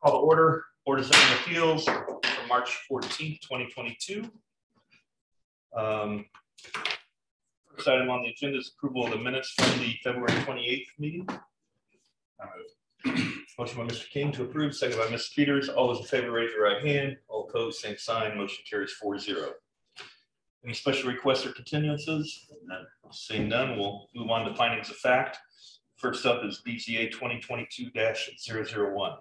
Call to order. Board of Zoning Appeals for March 14th, 2022. First item on the agenda is approval of the minutes from the February 28th meeting. Motion by Mr. King to approve, second by Ms. Peters. All those in favor, raise your right hand. All opposed, same sign. Motion carries 4-0. Any special requests or continuances? None. Seeing none, we'll move on to findings of fact. First up is BZA 2022-001.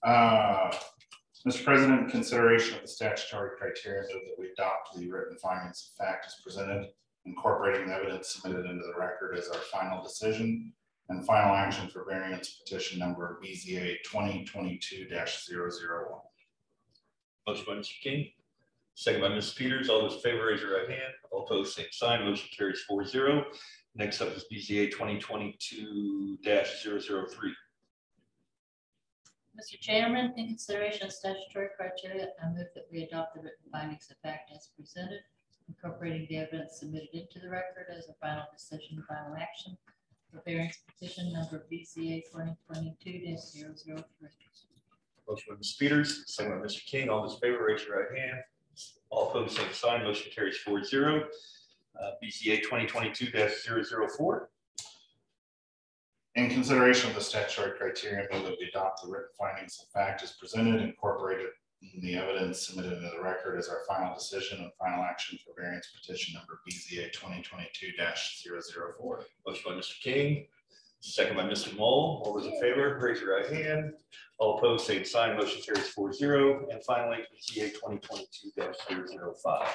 Mr. President, in consideration of the statutory criteria, move that we adopt the written findings of fact as presented, incorporating the evidence submitted into the record as our final decision and final action for variance petition number BZA 2022-001. Motion by Mr. King, second by Ms. Peters. All those in favor, raise your right hand. All opposed, same sign. Motion carries 4-0. Next up is BZA 2022-003. Mr. Chairman, in consideration of statutory criteria, I move that we adopt the written findings of fact as presented, incorporating the evidence submitted into the record as a final decision and final action for variance petition number BZA 2022-003. Motion by Ms. Peters, second by Mr. King. All those in favor, raise your right hand. All opposed, same sign. Motion carries 4-0. BZA 2022-004. In consideration of the statutory criteria, move that we adopt the written findings of fact as presented, incorporated in the evidence submitted into the record as our final decision and final action for variance petition number BZA 2022-004. Motion by Mr. King, second by Mr. Mole. All those in favor, raise your right hand. All opposed, same sign. Motion carries 4-0. And finally, BZA 2022-005.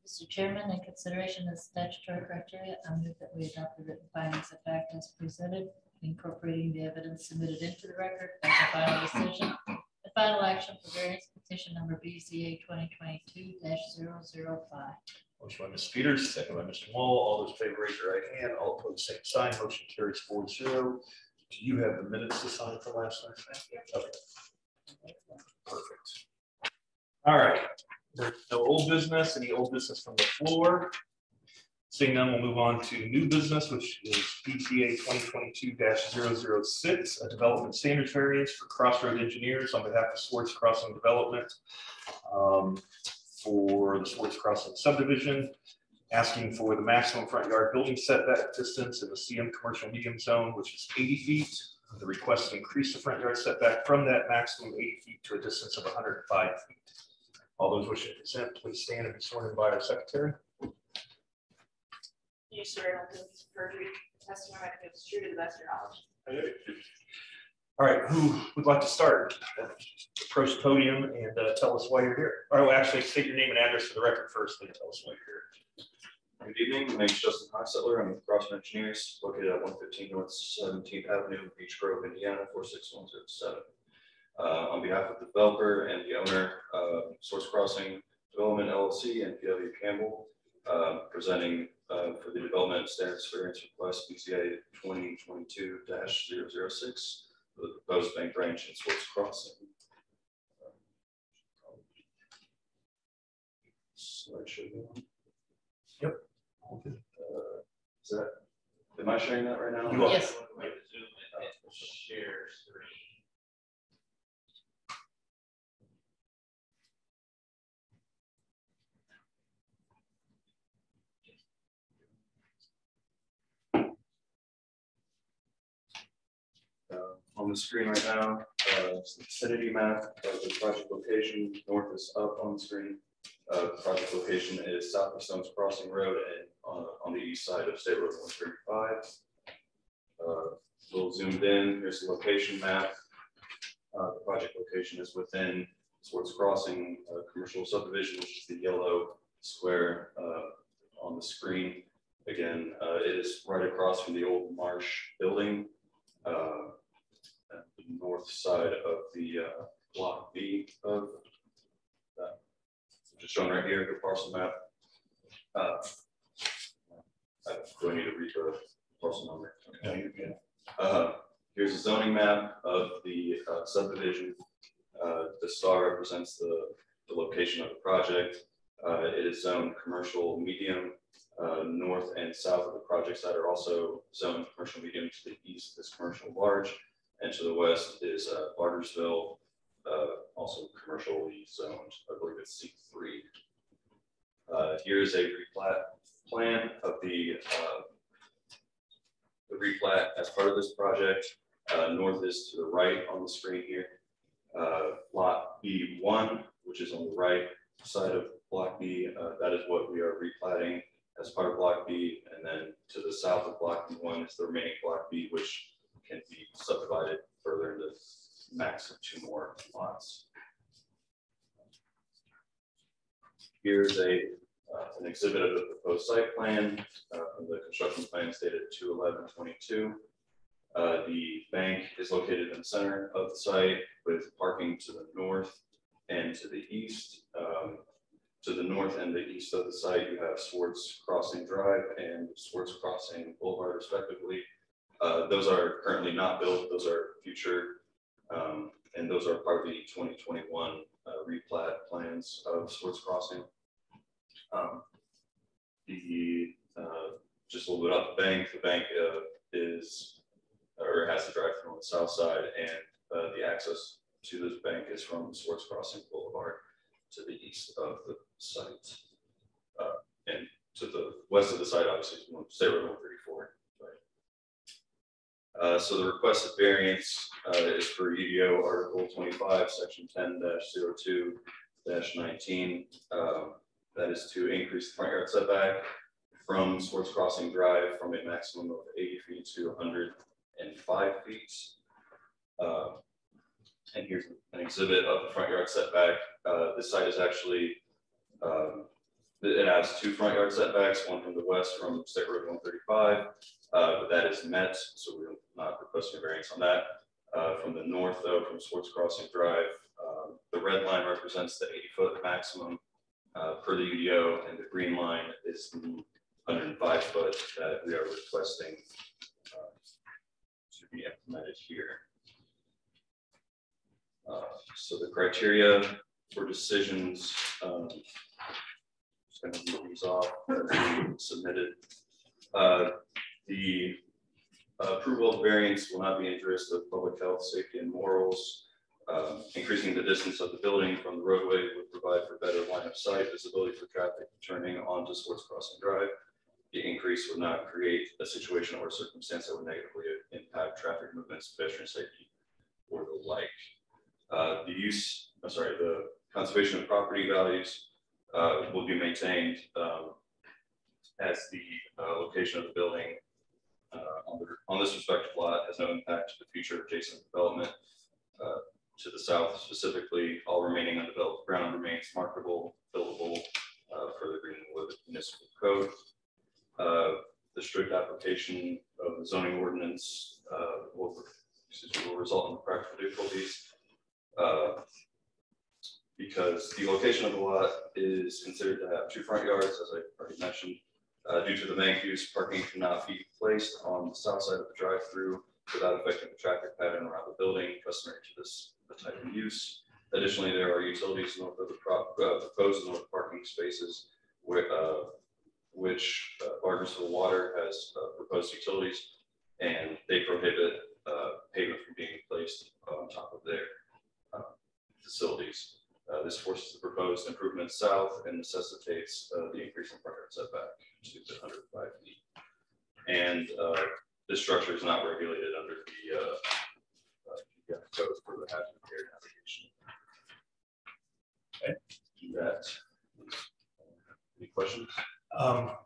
Mr. Chairman, in consideration of statutory criteria, I move that we adopt the written findings of fact as presented, incorporating the evidence submitted into the record as a final decision. The final action for variance petition number BZA 2022-005. Motion by Ms. Peters, second by Mr. Mole. All those in favor, raise your right hand. All opposed, same sign. Motion carries 4-0. Do you have the minutes to sign for last night? Okay. Perfect. All right. There's no old business. Any old business from the floor? Seeing none, we'll move on to new business, which is BZA 2022-006, a development standards variance for Crossroad Engineers on behalf of Swartz Crossing Development for the Swartz Crossing subdivision, asking for the maximum front yard building setback distance in the CM commercial medium zone, which is 80 feet. The request to increase the front yard setback from that maximum 80 feet to a distance of 105 feet. All those wishing to consent, please stand and be sworn in by our secretary. You swear on this perjury testimony that is true to the best of your knowledge. All right, who would like to start? Approach the podium and tell us why you're here. Or actually, state your name and address for the record first, then tell us why you're here. Good evening. My name is Justin Hostetler. I'm with Crossroad Engineers, located at 115 North 17th Avenue, Beech Grove, Indiana, 46107. On behalf of the developer and the owner, Swartz Crossing Development LLC and PW Campbell, presenting for the development standards variance request BZA 2022-006 for the proposed bank branch in Swartz Crossing. Yep. Is that? Am I sharing that right now? Yes. Share screen. On the screen right now, it's the vicinity map of the project location. North is up on the screen. The project location is south of Stones Crossing Road and on the east side of State Road 135. A little zoomed in, here's the location map. The project location is within Swartz Crossing commercial subdivision, which is the yellow square on the screen. Again, it is right across from the old Marsh building. At the north side of the block B of that. Just shown right here, the parcel map. Do I need to read the parcel number? No, you're good. Here's a zoning map of the subdivision. The star represents the location of the project. It is zoned commercial medium. north and south of the projects that are also zoned commercial medium. To the east is commercial large, and to the west is Bartersville, also commercially zoned. I believe it's C3. Here's a replat plan of the replat as part of this project. North is to the right on the screen here. Lot B1, which is on the right side of Block B, that is what we are replatting as part of Block B. And then to the south of Block B1 is the remaining Block B, which can be subdivided further into max of 2 more lots. Here's an exhibit of the proposed site plan from the construction plan dated 2/11/22. The bank is located in the center of the site with parking to the north and to the east. To the north and the east of the site, you have Swartz Crossing Drive and Swartz Crossing Boulevard, respectively. Those are currently not built. Those are future, and those are part of the 2021 replat plans of Swartz Crossing. Just a little bit off the bank is, or has to drive through on the south side, and the access to this bank is from Swartz Crossing Boulevard to the east of the site. And to the west of the site, obviously, is State Road 134. Right? So the requested variance is for UDO Article 25, Section 10-02-19. That is to increase the front yard setback from Swartz Crossing Drive from a maximum of 80 feet to 105 feet. And here's an exhibit of the front yard setback. This site is actually, it has 2 front yard setbacks, one from the west from State Road 135, but that is met, so we're not requesting a variance on that. From the north, though, from Swartz Crossing Drive, the red line represents the 80-foot maximum per the UDO, and the green line is the 105-foot that we are requesting to be implemented here. So the criteria for decisions, just going to move these off that we submitted. The approval of variance will not be in interest of public health, safety, and morals. Increasing the distance of the building from the roadway would provide for better line of sight visibility for traffic turning onto Swartz Crossing Drive. The increase would not create a situation or circumstance that would negatively impact traffic movements, pedestrian safety, or the like. The conservation of property values will be maintained as the location of the building on this respective lot has no impact to the future adjacent development. To the south specifically, all remaining undeveloped ground remains marketable, buildable for the Greenwood Municipal Code. The strict application of the zoning ordinance will result in practical difficulties because the location of the lot is considered to have 2 front yards, as I already mentioned. Due to the bank use, parking cannot be placed on the south side of the drive-through without affecting the traffic pattern around the building, customary to this type of use. Additionally, there are utilities north of the proposed north parking spaces, which Bartersville Water has proposed utilities, and they prohibit pavement from being placed on top of their facilities. This forces the proposed improvement south and necessitates the increase in front yard setback to the 105 feet. And this structure is not regulated under the code for the hazard area navigation. Okay. Any questions?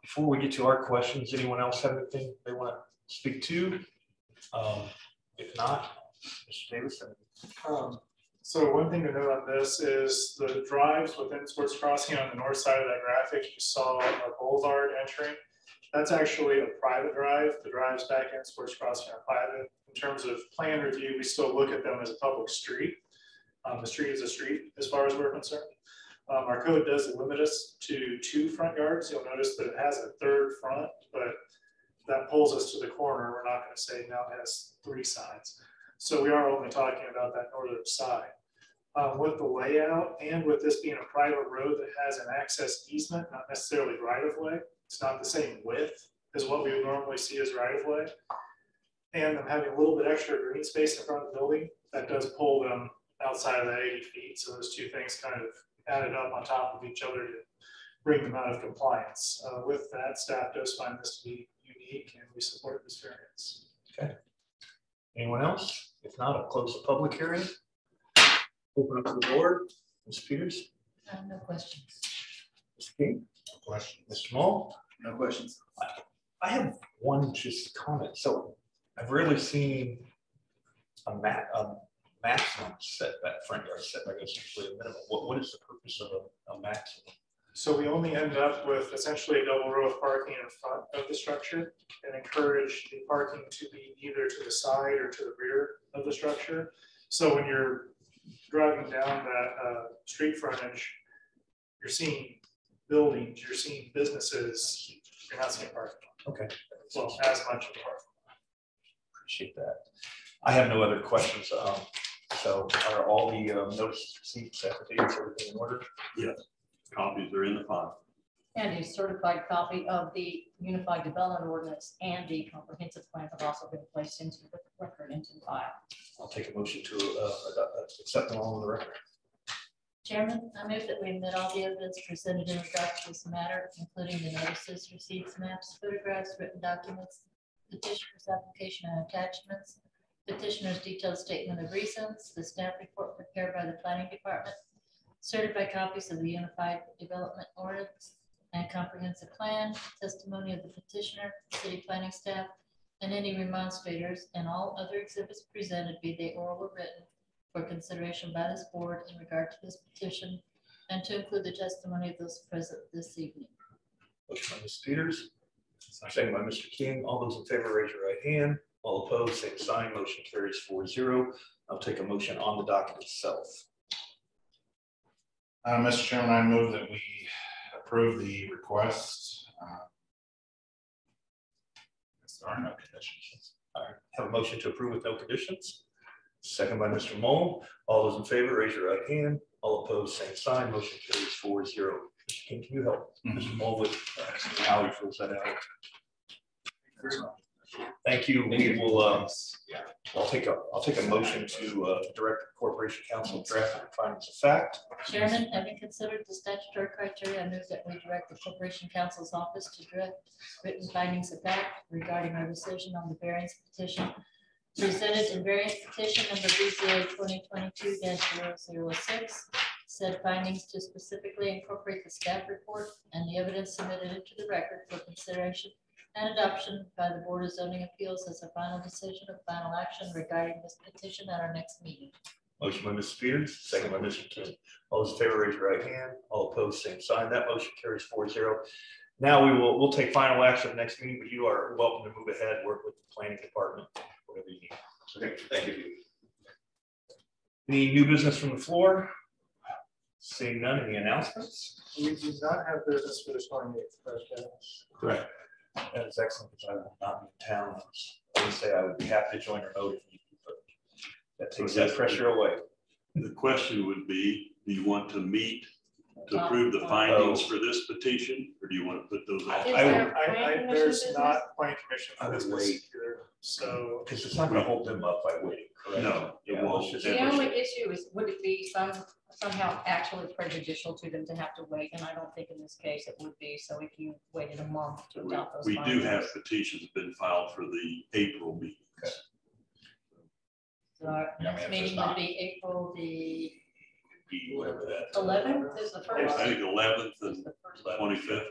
Before we get to our questions, anyone else have anything they want to speak to? If not, Mr. Davis. So one thing to note on this is the drives within Swartz Crossing on the north side of that graphic, you saw a boulevard entering. That's actually a private drive. The drives back in Swartz Crossing are private. In terms of plan review, we still look at them as a public street. The street is a street as far as we're concerned. Our code does limit us to 2 front yards. You'll notice that it has a 3rd front, but that pulls us to the corner. We're not going to say now it has 3 sides. So we are only talking about that northern side. With the layout and with this being a private road that has an access easement, not necessarily right of way, It's not the same width as what we would normally see as right of way. And them having a little bit extra green space in front of the building, that does pull them outside of that 80 feet. So those two things kind of added up on top of each other to bring them out of compliance. With that, staff does find this to be unique and we support this variance. Okay. Anyone else? If not, I'll close the public hearing. Open up to the board. Ms. Peters? No questions. Mr. King? No question. Mr. Small? No questions. I have one just comment. So I've rarely seen a maximum setback, front yard setback. It's usually a minimum. What is the purpose of a maximum? So we only end up with essentially a double row of parking in front of the structure and encourage the parking to be either to the side or to the rear of the structure. So when you're driving down that street frontage, you're seeing buildings, you're seeing businesses, you're not seeing parking. Okay. Well, as much of the parking. Appreciate that. I have no other questions. So are all the notices received, affidavits, everything in order? Yes, copies are in the file. And a certified copy of the Unified Development Ordinance and the comprehensive plan have also been placed into the record, into the file. I'll take a motion to accept them all on the record. Chairman, I move that we admit all the evidence presented in regard to this matter, including the notices, receipts, maps, photographs, written documents, petitioner's application and attachments, petitioner's detailed statement of reasons, the staff report prepared by the planning department, certified copies of the Unified Development Ordinance and comprehensive plan, testimony of the petitioner, city planning staff, and any remonstrators, and all other exhibits presented, be they oral or written, for consideration by this board in regard to this petition, and to include the testimony of those present this evening. Motion by Ms. Peters, second by Mr. King. All those in favor, raise your right hand. All opposed, same sign. Motion carries 4-0. I'll take a motion on the docket itself. Mr. Chairman, I move that we approve the request. There are no conditions. All right. Have a motion to approve with no conditions. Second by Mr. Mole. All those in favor, raise your right hand. All opposed, same sign. Motion carries 4-0. Mr. King, can you help Mr. Mole with how he fills that out? Thank you. We will. I'll take a motion to direct the Corporation Council draft the findings of fact. Chairman, having considered the statutory criteria, I move that we direct the Corporation Council's office to draft written findings of fact regarding our decision on the variance petition presented in variance petition number BZA 2022-006. Said findings to specifically incorporate the staff report and the evidence submitted into the record for consideration and adoption by the Board of Zoning Appeals as a final decision of final action regarding this petition at our next meeting. Motion by Mrs. Peters, second by Mr. King. All those in favor, raise your right hand. All opposed, same sign. That motion carries 4-0. Now we'll take final action at the next meeting, but you are welcome to move ahead, work with the planning department, whatever you need. Okay, thank you. Any new business from the floor? Seeing none, any announcements? We do not have business for the 28th. Correct. That is excellent because I will not be in town. I would say I would be happy to join remote if you but that takes that pressure away. The question would be, do you want to meet to approve the findings for this petition, or do you want to put those off? There's not planning commission I for would this wait. particular, so. Because it's not going to hold them up by waiting, correct? No, it Yeah, won't. it's just- The only issue is, would it be somehow actually prejudicial to them to have to wait? And I don't think in this case it would be. So if you waited a month to adopt those. We do findings. have petitions been filed for the April meetings. So our Yeah, I next mean, if meeting there's would not- be April the Whatever that. 11th is the I first. think 11th is and the first. 25th.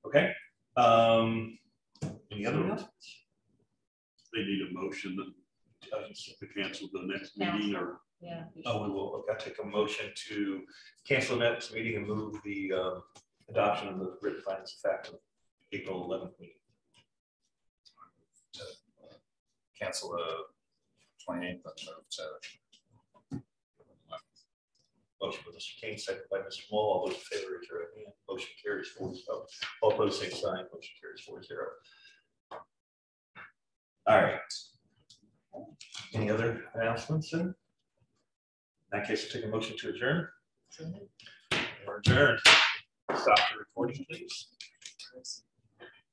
Okay. Any other announcements? They need a motion to cancel the next meeting, or Yeah. Oh, we will. Okay, I'll take a motion to cancel the next meeting and move the adoption of the written findings of fact of April 11th meeting. Cancel the 28th. Motion by Mr. King, second by Mr. Moore. All those in favor, raise your right hand. Motion carries 4-0. All opposed, same sign. Motion carries 4-0. All right. Any other announcements? In that case, I'll take a motion to adjourn. We're adjourned. Stop the recording, please.